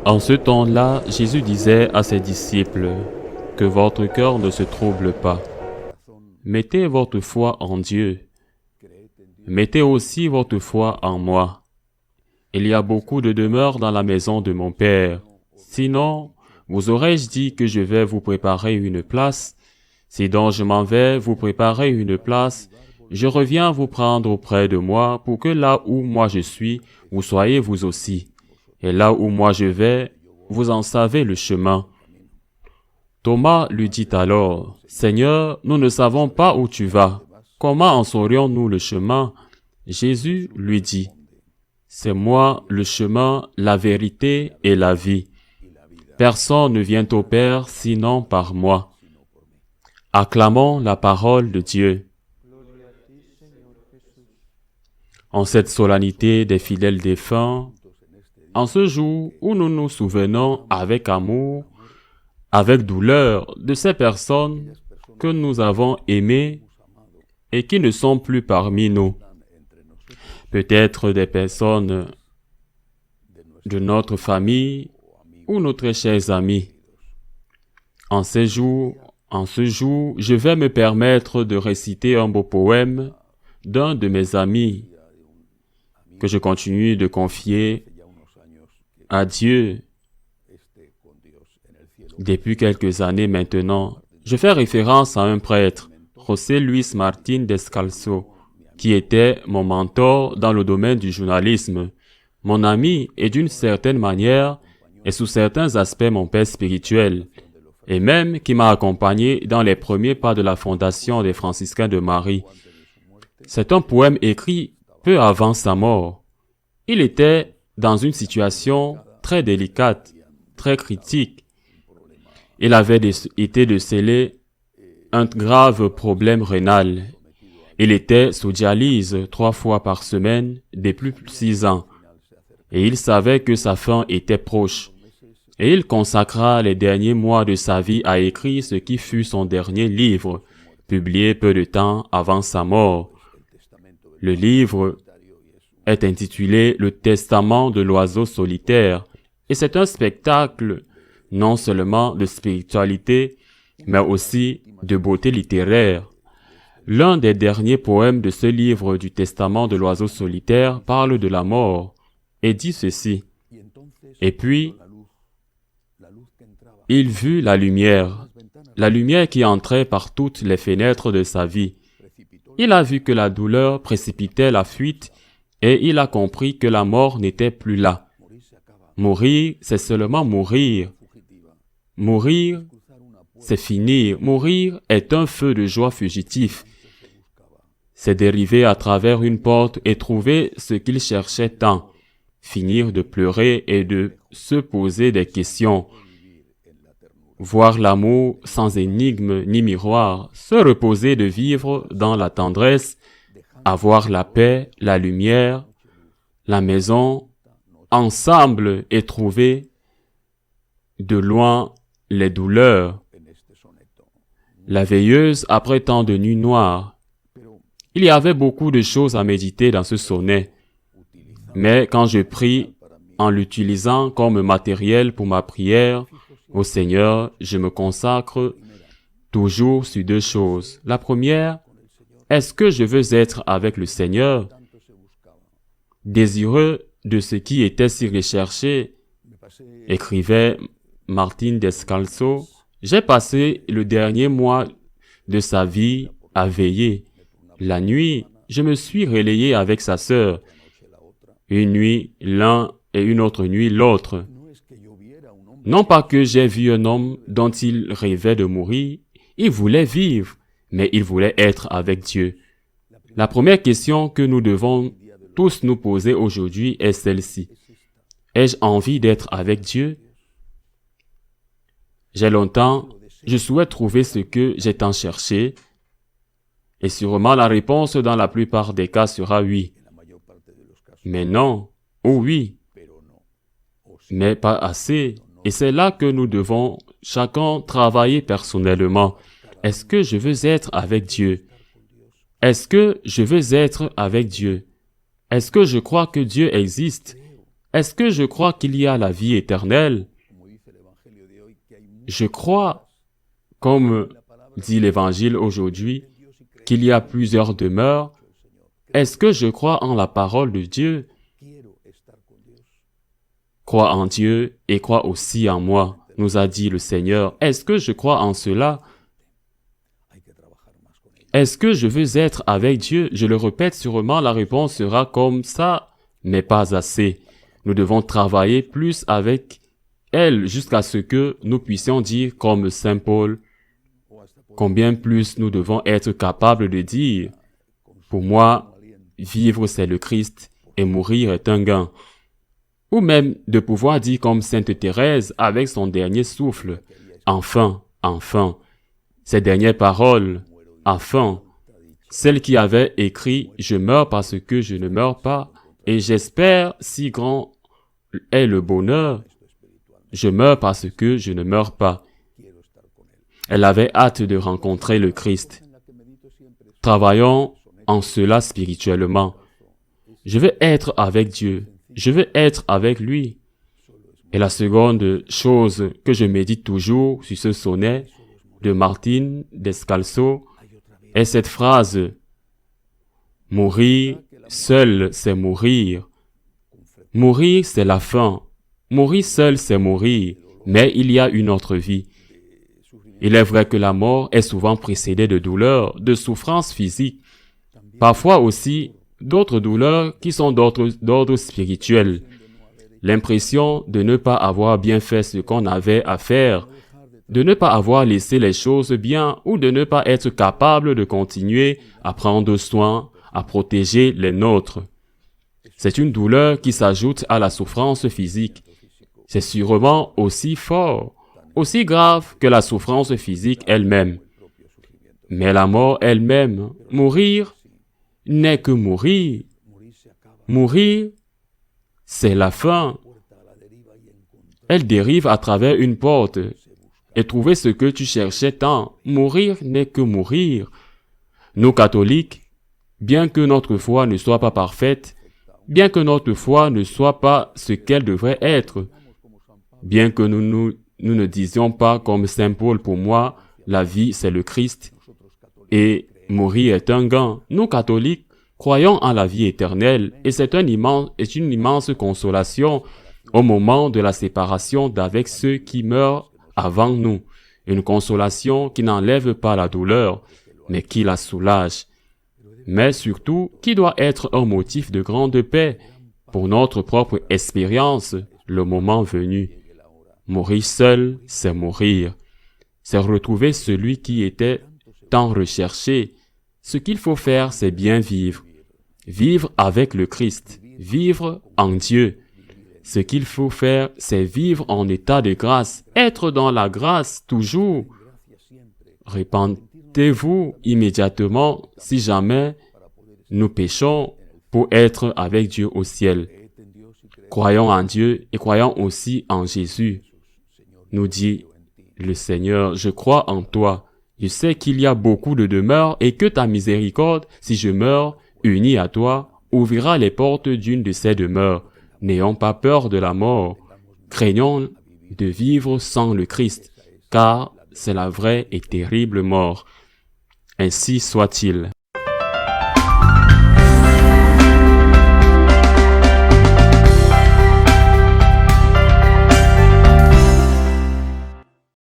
En ce temps-là, Jésus disait à ses disciples, « Que votre cœur ne se trouble pas. Mettez votre foi en Dieu. Mettez aussi votre foi en moi. Il y a beaucoup de demeures dans la maison de mon Père. Sinon, vous aurais-je dit que je vais vous préparer une place? Si donc je m'en vais vous préparer une place, je reviens vous prendre auprès de moi pour que là où moi je suis, vous soyez vous aussi. Et là où moi je vais, vous en savez le chemin. » Thomas lui dit alors, « Seigneur, nous ne savons pas où tu vas. Comment en saurions-nous le chemin? » Jésus lui dit, « C'est moi le chemin, la vérité et la vie. Personne ne vient au Père sinon par moi. » Acclamons la parole de Dieu. En cette solennité des fidèles défunts, en ce jour où nous nous souvenons avec amour, avec douleur de ces personnes que nous avons aimées et qui ne sont plus parmi nous, peut-être des personnes de notre famille ou nos très chers amis. En ce jour, je vais me permettre de réciter un beau poème d'un de mes amis que je continue de confier à Dieu depuis quelques années maintenant. Je fais référence à un prêtre, José Luis Martín Descalzo, qui était mon mentor dans le domaine du journalisme, mon ami et d'une certaine manière, et sous certains aspects mon père spirituel, et même qui m'a accompagné dans les premiers pas de la fondation des Franciscains de Marie. C'est un poème écrit peu avant sa mort. Il était dans une situation très délicate, très critique. Il avait été décelé un grave problème rénal. Il était sous dialyse 3 fois par semaine depuis 6 ans. Et il savait que sa fin était proche. Et il consacra les derniers mois de sa vie à écrire ce qui fut son dernier livre, publié peu de temps avant sa mort. Le livre est intitulé « Le Testament de l'oiseau solitaire » et c'est un spectacle non seulement de spiritualité, mais aussi de beauté littéraire. L'un des derniers poèmes de ce livre du Testament de l'oiseau solitaire parle de la mort et dit ceci. « Et puis, il vit la lumière qui entrait par toutes les fenêtres de sa vie. Il a vu que la douleur précipitait la fuite et il a compris que la mort n'était plus là. Mourir, c'est seulement mourir. Mourir, c'est finir. Mourir est un feu de joie fugitif. C'est dériver à travers une porte et trouver ce qu'il cherchait tant. Finir de pleurer et de se poser des questions. Voir l'amour sans énigme ni miroir, se reposer de vivre dans la tendresse, avoir la paix, la lumière, la maison, ensemble et trouver de loin les douleurs. La veilleuse après tant de nuits noires. Il y avait beaucoup de choses à méditer dans ce sonnet, mais quand je prie en l'utilisant comme matériel pour ma prière au Seigneur, je me consacre toujours sur 2 choses. La première, est-ce que je veux être avec le Seigneur? Désireux de ce qui était si recherché, écrivait Martín Descalzo, j'ai passé le dernier mois de sa vie à veiller. La nuit, je me suis relayé avec sa sœur. Une nuit l'un et une autre nuit l'autre. Non pas que j'ai vu un homme dont il rêvait de mourir, il voulait vivre, mais il voulait être avec Dieu. La première question que nous devons tous nous poser aujourd'hui est celle-ci. Ai-je envie d'être avec Dieu? Je souhaite trouver ce que j'ai tant cherché, et sûrement la réponse dans la plupart des cas sera oui. Mais non, ou oui, mais pas assez. Et c'est là que nous devons chacun travailler personnellement. Est-ce que je veux être avec Dieu? Est-ce que je veux être avec Dieu? Est-ce que je crois que Dieu existe? Est-ce que je crois qu'il y a la vie éternelle? Je crois, comme dit l'Évangile aujourd'hui, qu'il y a plusieurs demeures. Est-ce que je crois en la parole de Dieu? Crois en Dieu et crois aussi en moi, nous a dit le Seigneur. Est-ce que je crois en cela? Est-ce que je veux être avec Dieu? Je le répète, sûrement la réponse sera comme ça, mais pas assez. Nous devons travailler plus avec elle jusqu'à ce que nous puissions dire comme Saint Paul, combien plus nous devons être capables de dire, pour moi, vivre c'est le Christ et mourir est un gain. Ou même de pouvoir dire comme Sainte Thérèse avec son dernier souffle, enfin, enfin, ces dernières paroles, enfin, celle qui avait écrit « Je meurs parce que je ne meurs pas, et j'espère si grand est le bonheur, je meurs parce que je ne meurs pas. » Elle avait hâte de rencontrer le Christ. Travaillons en cela spirituellement. Je veux être avec Dieu. Je veux être avec lui. Et la seconde chose que je médite toujours sur ce sonnet de Martin Descalzo est cette phrase « Mourir, seul, c'est mourir. Mourir, c'est la fin. Mourir seul, c'est mourir. Mais il y a une autre vie. » Il est vrai que la mort est souvent précédée de douleurs, de souffrances physiques, parfois aussi d'autres douleurs qui sont d'ordre spirituel. L'impression de ne pas avoir bien fait ce qu'on avait à faire, de ne pas avoir laissé les choses bien ou de ne pas être capable de continuer à prendre soin, à protéger les nôtres. C'est une douleur qui s'ajoute à la souffrance physique. C'est sûrement aussi fort, aussi grave que la souffrance physique elle-même. Mais la mort elle-même, mourir, n'est que mourir. Mourir, c'est la fin. Elle dérive à travers une porte. Et trouver ce que tu cherchais tant, mourir n'est que mourir. Nous catholiques, bien que notre foi ne soit pas parfaite, bien que notre foi ne soit pas ce qu'elle devrait être, bien que nous ne disions pas comme Saint Paul, pour moi, la vie c'est le Christ et mourir est un gain. Nous catholiques croyons en la vie éternelle et c'est une immense consolation au moment de la séparation d'avec ceux qui meurent avant nous. Une consolation qui n'enlève pas la douleur, mais qui la soulage. Mais surtout, qui doit être un motif de grande paix pour notre propre expérience, le moment venu. Mourir seul, c'est mourir. C'est retrouver celui qui était tant recherché. Ce qu'il faut faire, c'est bien vivre. Vivre avec le Christ. Vivre en Dieu. Ce qu'il faut faire, c'est vivre en état de grâce. Être dans la grâce toujours. Répentez-vous immédiatement si jamais nous péchons pour être avec Dieu au ciel. Croyons en Dieu et croyons aussi en Jésus. Nous dit le Seigneur, je crois en toi. Je sais qu'il y a beaucoup de demeures et que ta miséricorde, si je meurs, uni à toi, ouvrira les portes d'une de ces demeures. N'ayons pas peur de la mort. Craignons de vivre sans le Christ, car c'est la vraie et terrible mort. Ainsi soit-il.